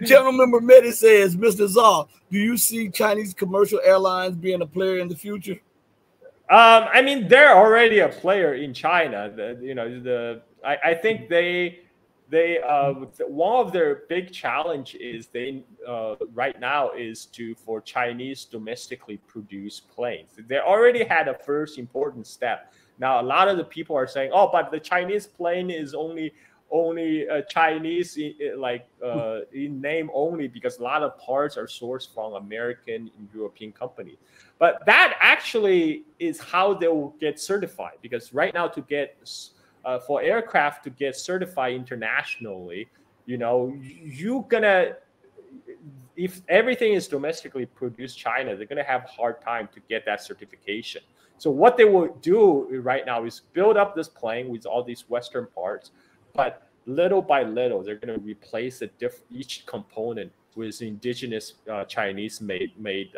General Member Mehdi says, Mr. Zhao, do you see Chinese commercial airlines being a player in the future? I mean, they're already a player in China. I think one of their big challenge is right now is for Chinese domestically produced planes. They already had a first important step. Now a lot of the people are saying, oh, but the Chinese plane is only Chinese in name only, because a lot of parts are sourced from American and European companies. But that actually is how they will get certified, because right now to get for aircraft to get certified internationally, you're gonna, if everything is domestically produced China, they're gonna have a hard time to get that certification. So what they will do right now is build up this plane with all these Western parts, but little by little, they're going to replace each component with indigenous Chinese made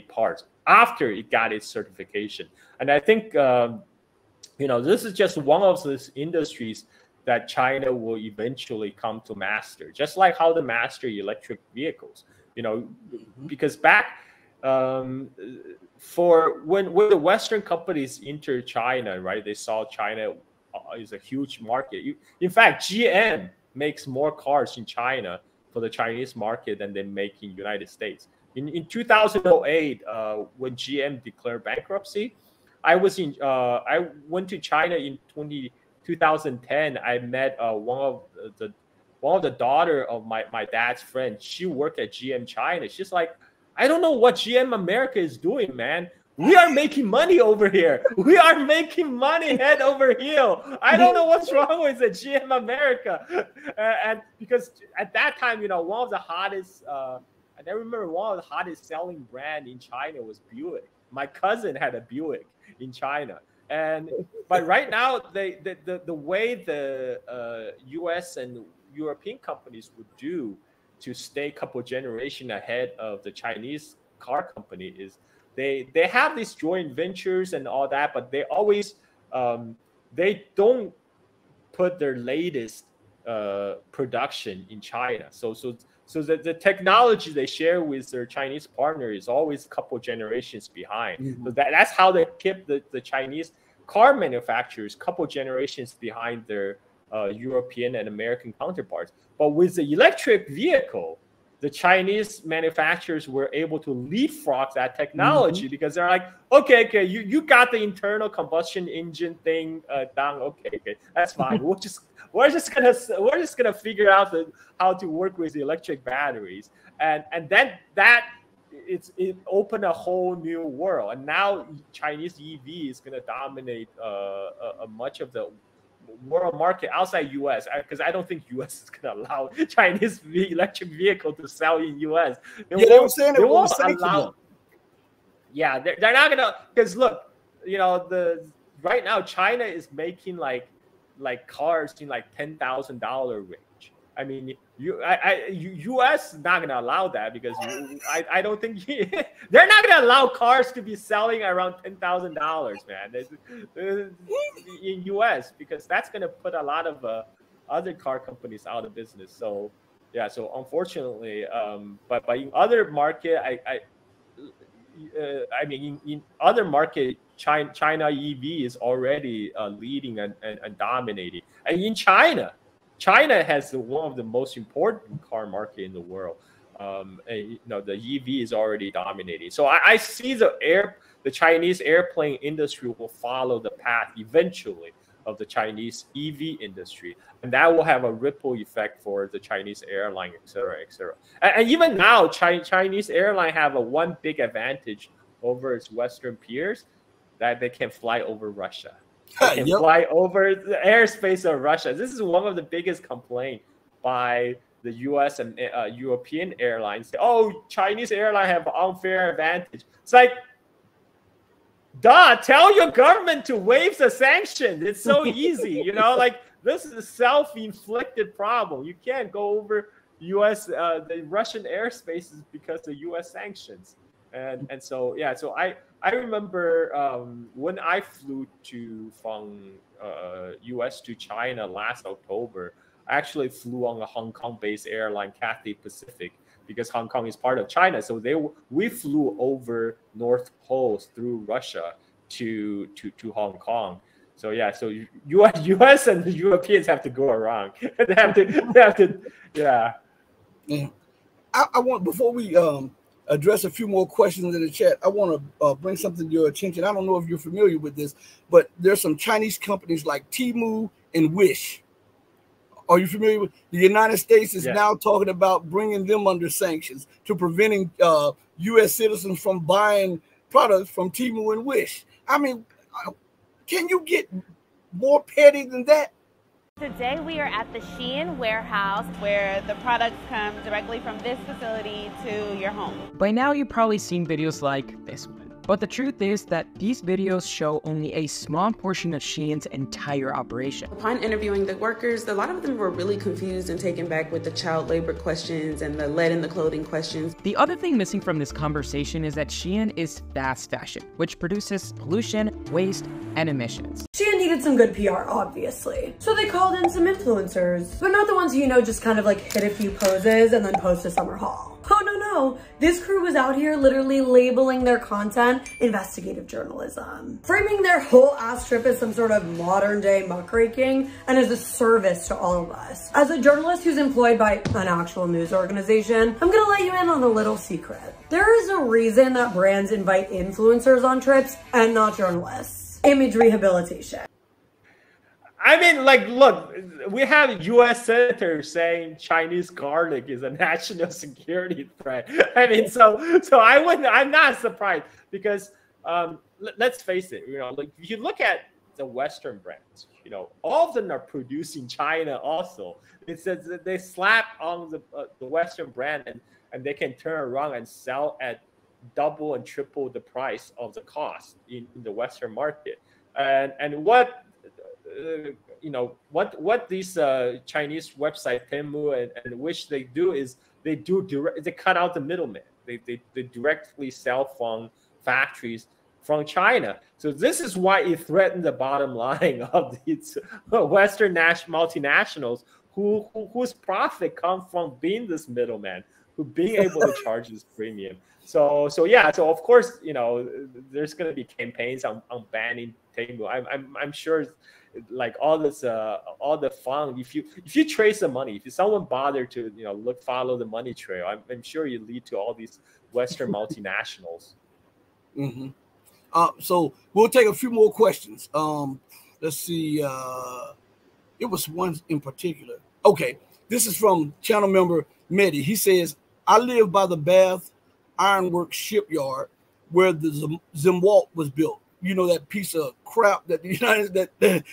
parts after it got its certification. And I think this is just one of those industries that China will eventually come to master, just like how they master electric vehicles. Because back for when the Western companies entered China, right? They saw China is a huge market. In fact, GM makes more cars in China for the Chinese market than they make in United States. In 2008, when GM declared bankruptcy, I went to China in 2010. I met one of the daughter of my dad's friend. She worked at GM China. She's like, I don't know what GM America is doing, man. We are making money over here. We are making money head over heel. I don't know what's wrong with the GM America. And because at that time, one of the hottest, I remember one of the hottest selling brand in China was Buick. My cousin had a Buick in China. But right now, the way the US and European companies would do to stay a couple generation ahead of the Chinese car company is they have these joint ventures and all that, but they always they don't put their latest production in China. So the technology they share with their Chinese partner is always a couple generations behind. Mm-hmm. So that's how they keep the Chinese car manufacturers a couple generations behind their European and American counterparts. But with the electric vehicle, the Chinese manufacturers were able to leapfrog that technology, mm-hmm. because they're like, okay, you got the internal combustion engine thing down. Okay, that's fine. we're just gonna figure out how to work with the electric batteries, and then it opened a whole new world. And now Chinese EV is gonna dominate much of the world market outside US, because I don't think US is going to allow Chinese electric vehicle to sell in US. They won't allow. Yeah, they're not going to, because look, right now China is making like cars in like $10,000 range. I mean, U.S. is not going to allow that, because I don't think they're not going to allow cars to be selling around $10,000, man, in U.S., because that's going to put a lot of other car companies out of business. So yeah, so unfortunately, but in other market, I mean, in other market, China EV is already leading and dominating, and in China has one of the most important car market in the world. The EV is already dominating. So I see the Chinese airplane industry will follow the path eventually of the Chinese EV industry, and that will have a ripple effect for the Chinese airline, et cetera, et cetera. And even now, Chinese airline have one big advantage over its Western peers, that they can fly over Russia. They can fly over the airspace of Russia. This is one of the biggest complaints by the U.S. and European airlines. Oh, Chinese airlines have unfair advantage. It's like, duh, tell your government to waive the sanctions. It's so easy, like this is a self-inflicted problem. You can't go over U.S. The Russian airspaces because of U.S. sanctions. And so yeah, so I remember when I flew from U.S. to China last October, actually flew on a Hong Kong-based airline, Cathay Pacific, because Hong Kong is part of China. So we flew over North Pole through Russia to Hong Kong. So yeah, so U.S. and the Europeans have to go around. they have to, yeah. Yeah. I want, before we address a few more questions in the chat, I want to bring something to your attention. I don't know if you're familiar with this, but there's some Chinese companies like Temu and Wish. Are you familiar with? The United States is now talking about bringing them under sanctions to preventing U.S. citizens from buying products from Temu and Wish. I mean, can you get more petty than that? Today we are at the Shein warehouse where the products come directly from this facility to your home. By now you've probably seen videos like this one. But the truth is that these videos show only a small portion of Shein's entire operation. Upon interviewing the workers, a lot of them were really confused and taken back with the child labor questions and the lead in the clothing questions. The other thing missing from this conversation is that Shein is fast fashion, which produces pollution, waste, and emissions. Shein needed some good PR, obviously. So they called in some influencers, but not the ones who, you know, just kind of like hit a few poses and then post a summer haul. Oh, no. This crew was out here literally labeling their content investigative journalism, framing their whole ass trip as some sort of modern day muckraking and as a service to all of us. As a journalist who's employed by an actual news organization, I'm gonna let you in on a little secret. There is a reason that brands invite influencers on trips and not journalists. Image rehabilitation. I mean, like, look, we have U.S. senators saying Chinese garlic is a national security threat. I mean, so I'm not surprised because let's face it, you know, like if you look at the Western brands, you know, all of them are produced in China also. It says that they slap on the Western brand and they can turn around and sell at double and triple the price of the cost in the Western market. And what you know, what these Chinese website Temu and Wish they do is they cut out the middleman. They directly sell from factories from China. So this is why it threatened the bottom line of these Western multinationals whose profit comes from being this middleman, who being able to charge this premium. So yeah, so of course, you know, there's going to be campaigns on banning Temu. I'm sure, like all the fund, if you trace the money, if someone bothered to, you know, follow the money trail, I'm sure you lead to all these Western multinationals. Mm-hmm. So we'll take a few more questions. Let's see. It was one in particular. Okay, this is from channel member Mehdi. He says, I live by the Bath Ironworks shipyard where the Zimwalt was built. You know, that piece of crap that the United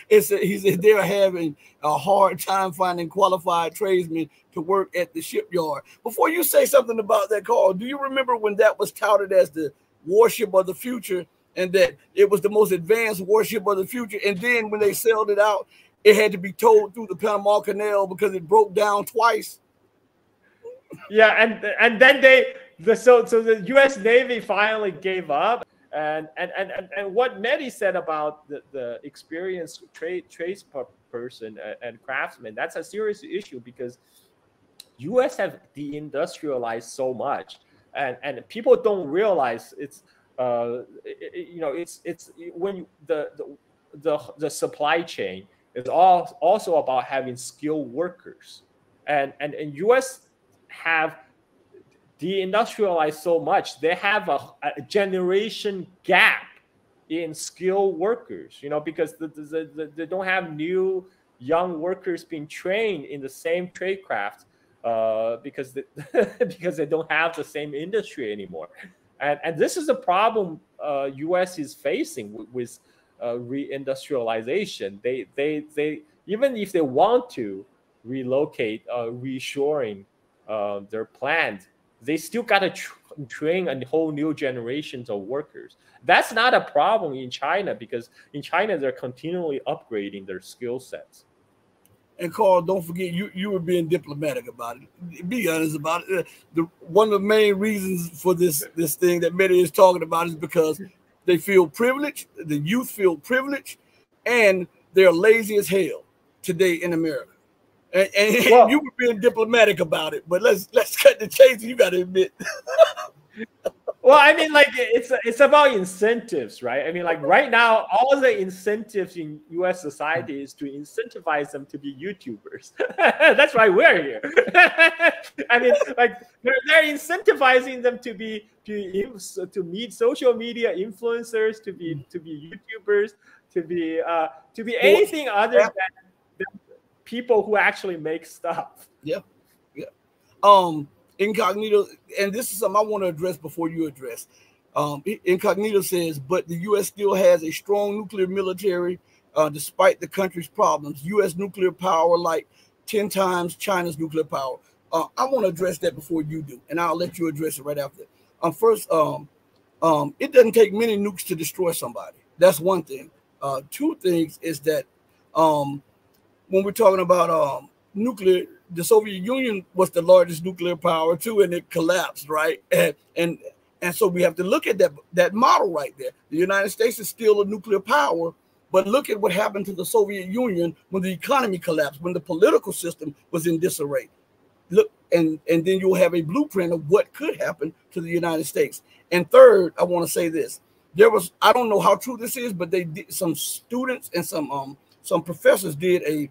he said they're having a hard time finding qualified tradesmen to work at the shipyard. Before you say something about that, Carl, do you remember when that was touted as the warship of the future and that it was the most advanced warship of the future? And then when they sailed it out, it had to be towed through the Panama Canal because it broke down twice. Yeah, and then so the U.S. Navy finally gave up. And what Mehdi said about the experienced tradesperson and craftsman, that's a serious issue because U.S. have deindustrialized so much, and people don't realize it's you know, it's when the supply chain is also about having skilled workers, and U.S. have deindustrialized so much, they have a generation gap in skilled workers, you know, because they don't have new young workers being trained in the same trade craft because they don't have the same industry anymore. And this is a problem U.S. is facing with reindustrialization. They even if they want to relocate, reshoring their plant, they still got to train a whole new generations of workers. That's not a problem in China because in China, they're continually upgrading their skill sets. And Carl, don't forget, you were being diplomatic about it. Be honest about it. One of the main reasons for this thing that Mehdi is talking about is because they feel privileged, the youth feel privileged, and they're lazy as hell today in America. And Well, you were being diplomatic about it, but let's cut the chase. You got to admit. well, I mean, like it's about incentives, right? I mean, like right now, all the incentives in U.S. society is to incentivize them to be YouTubers. That's why we're here. I mean, like they're incentivizing them to meet social media influencers, to be YouTubers, to be anything other than people who actually make stuff. Yeah, yeah. Incognito, and this is something I want to address before you address. Incognito says, but the U.S. still has a strong nuclear military, despite the country's problems. U.S. nuclear power like 10 times China's nuclear power. I want to address that before you do, and I'll let you address it right after. First, it doesn't take many nukes to destroy somebody. That's one thing. Two things is that when we're talking about nuclear, the Soviet Union was the largest nuclear power too, and it collapsed, right? And so we have to look at that model right there. The United States is still a nuclear power, but look at what happened to the Soviet Union when the economy collapsed, when the political system was in disarray. Look, and then you'll have a blueprint of what could happen to the United States. And third, I want to say this. I don't know how true this is, but they did, some students and some professors did a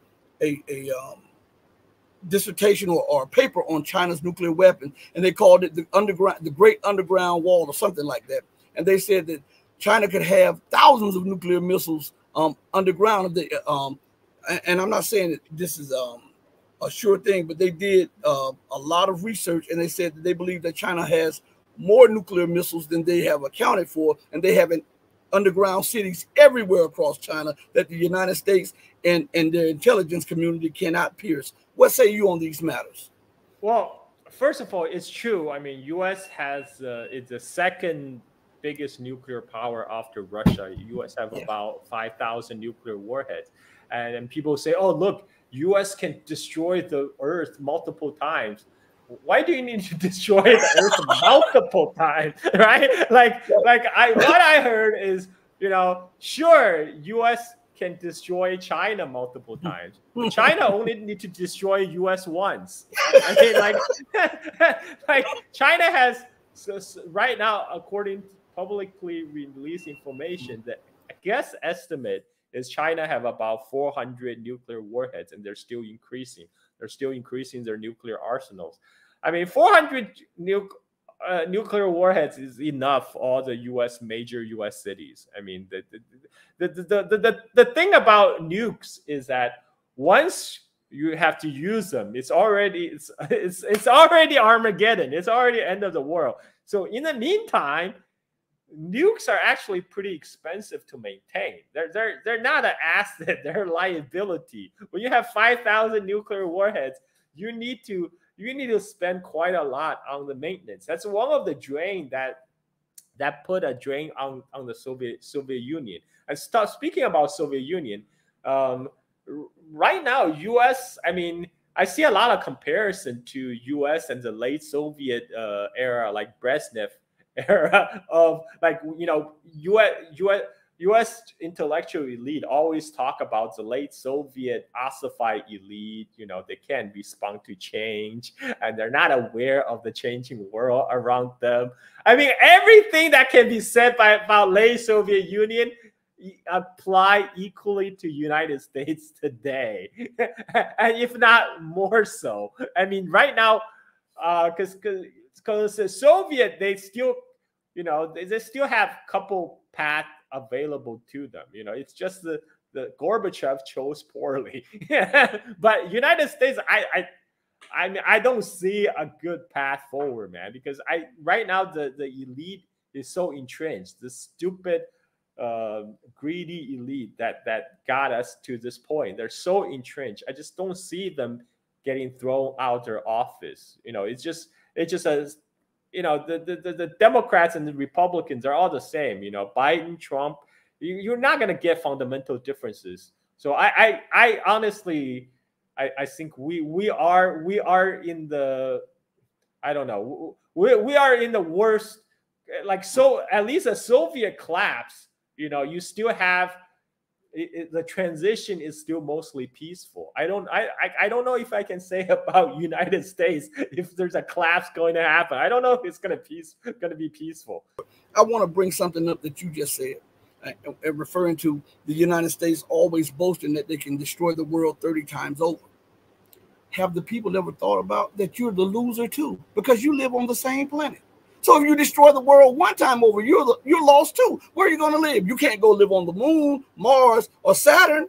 dissertation or a paper on China's nuclear weapon, and they called it the Great Underground Wall or something like that. And they said that China could have thousands of nuclear missiles underground. And I'm not saying that this is a sure thing, but they did a lot of research, and they said that they believe that China has more nuclear missiles than they have accounted for, and they have underground cities everywhere across China that the United States and their intelligence community cannot pierce. What say you on these matters? Well, first of all, it's true. I mean, U.S. has it's the second biggest nuclear power after Russia. U.S. have about 5,000 nuclear warheads, and people say, "Oh, look, U.S. can destroy the Earth multiple times." Why do you need to destroy the Earth multiple times, right? What I heard is, sure, U.S. can destroy China multiple times. China only need to destroy U.S. once. I mean, like China has right now, according to publicly released information, the guess estimate is China have about 400 nuclear warheads, and they're still increasing. They're still increasing their nuclear arsenals. I mean, 400 nuclear warheads is enough for all the major U.S. cities. I mean, the thing about nukes is that once you have to use them, it's already Armageddon. It's already end of the world. So in the meantime, nukes are actually pretty expensive to maintain. They're not an asset, they're a liability. When you have 5,000 nuclear warheads, you need to spend quite a lot on the maintenance. That's one of the drain that put a drain on the Soviet Union. And speaking about Soviet Union, right now, U.S. I mean, I see a lot of comparison to U.S. and the late Soviet era, like Brezhnev era of U.S. intellectual elite always talk about the late Soviet ossified elite. They can't respond to change, and they're not aware of the changing world around them. I mean, everything that can be said about late Soviet Union apply equally to United States today, and if not more so. I mean, right now, because the Soviet, they still, they still have a couple paths available to them. It's just the Gorbachev chose poorly. But United States, I don't see a good path forward, man, because right now the elite is so entrenched. The stupid greedy elite that got us to this point, they're so entrenched. I just don't see them getting thrown out their office. It's just a the Democrats and the Republicans are all the same. Biden, Trump, you're not going to get fundamental differences. So I honestly, I think we are in the, I don't know, we are in the worst, so at least a Soviet collapse, you still have the transition is still mostly peaceful. I don't know if I can say about United States if there's a collapse going to happen. I don't know if it's going to be peaceful. I want to bring something up that you just said, referring to the United States always boasting that they can destroy the world 30 times over. Have the people ever thought about that you're the loser too, because you live on the same planet? So if you destroy the world one time over, you're lost too. Where are you going to live? You can't go live on the moon, Mars, or Saturn.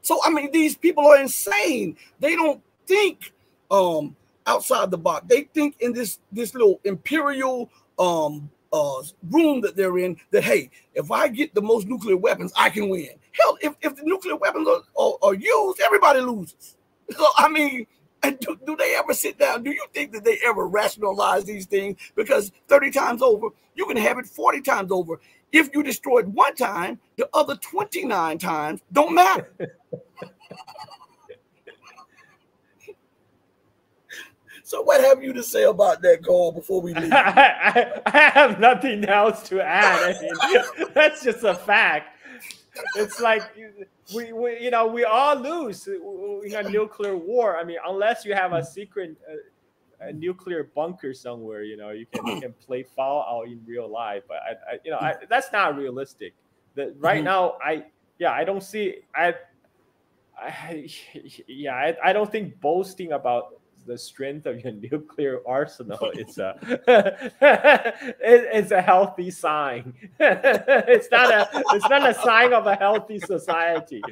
So I mean, these people are insane. They don't think outside the box. They think in this little imperial room that they're in, that hey, if I get the most nuclear weapons, I can win. Hell, if the nuclear weapons are used, everybody loses. So I mean, do they ever sit down? Do you think that they ever rationalize these things? Because 30 times over, you can have it 40 times over. If you destroy it one time, the other 29 times don't matter. So what have you to say about that, Carl, before we leave? I have nothing else to add. I mean, that's just a fact. It's like we all lose in a nuclear war. I mean, unless you have a secret nuclear bunker somewhere, you can play Fallout in real life. But that's not realistic. Right now, I don't see. I don't think boasting about the strength of your nuclear arsenal it's a healthy sign. It's not a sign of a healthy society.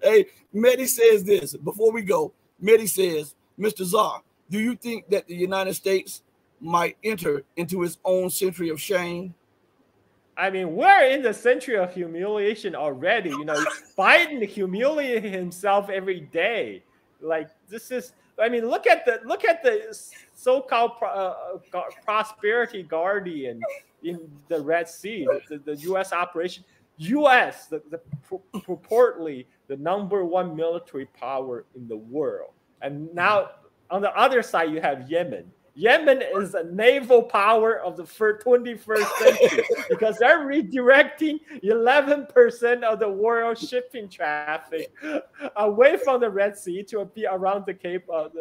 Hey, Mehdi says this before we go. Mehdi says, Mr. Czar, do you think that the United States might enter into its own century of shame? I mean, we're in the century of humiliation already. Biden humiliated himself every day. Like, this is, I mean, look at the so-called prosperity guardian in the Red Sea, the U.S. operation. U.S., the purportedly the #1 military power in the world, and now on the other side you have Yemen. Yemen is a naval power of the 21st century because they're redirecting 11% of the world shipping traffic away from the Red Sea to be around the Cape of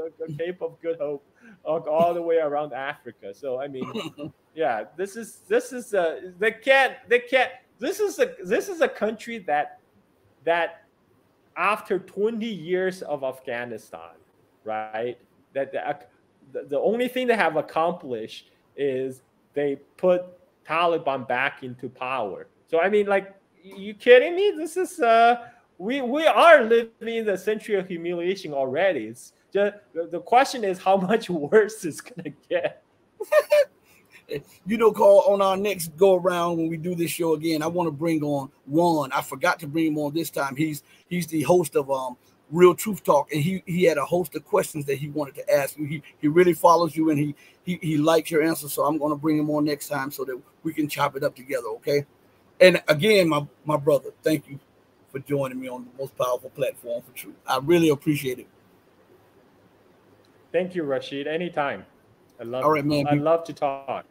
Good Hope, all the way around Africa. So I mean, yeah, this is they can't. This is a country that after 20 years of Afghanistan, right? The only thing they have accomplished is they put Taliban back into power. So I mean, like, you kidding me? This is we are living in the century of humiliation already. It's just the question is how much worse it's gonna get. Carl, on our next go around when we do this show again, I want to bring on Juan. I forgot to bring him on this time. He's the host of Real Truth Talk, and he had a host of questions that he wanted to ask you. He really follows you, and he likes your answer. So I'm going to bring him on next time so that we can chop it up together, okay? And again, my brother, thank you for joining me on the most powerful platform for truth. I really appreciate it. Thank you, Rashid. Anytime. I love to talk.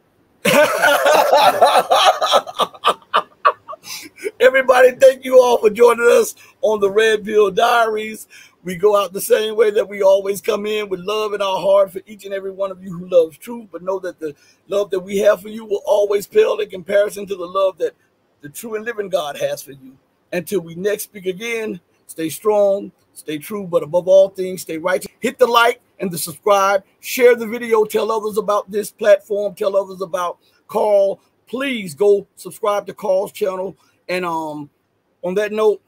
Everybody, thank you all for joining us on the Red Pill Diaries. We go out the same way that we always come in, with love in our heart for each and every one of you who loves truth. But know that the love that we have for you will always pale in comparison to the love that the true and living God has for you. Until we next speak again, stay strong, stay true, but above all things, stay righteous. Hit the like and the subscribe. Share the video. Tell others about this platform. Tell others about Carl. Please go subscribe to Carl's channel. And on that note,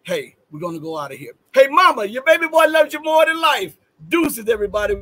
hey, we're going to go out of here. Hey, mama, your baby boy loves you more than life. Deuces, everybody.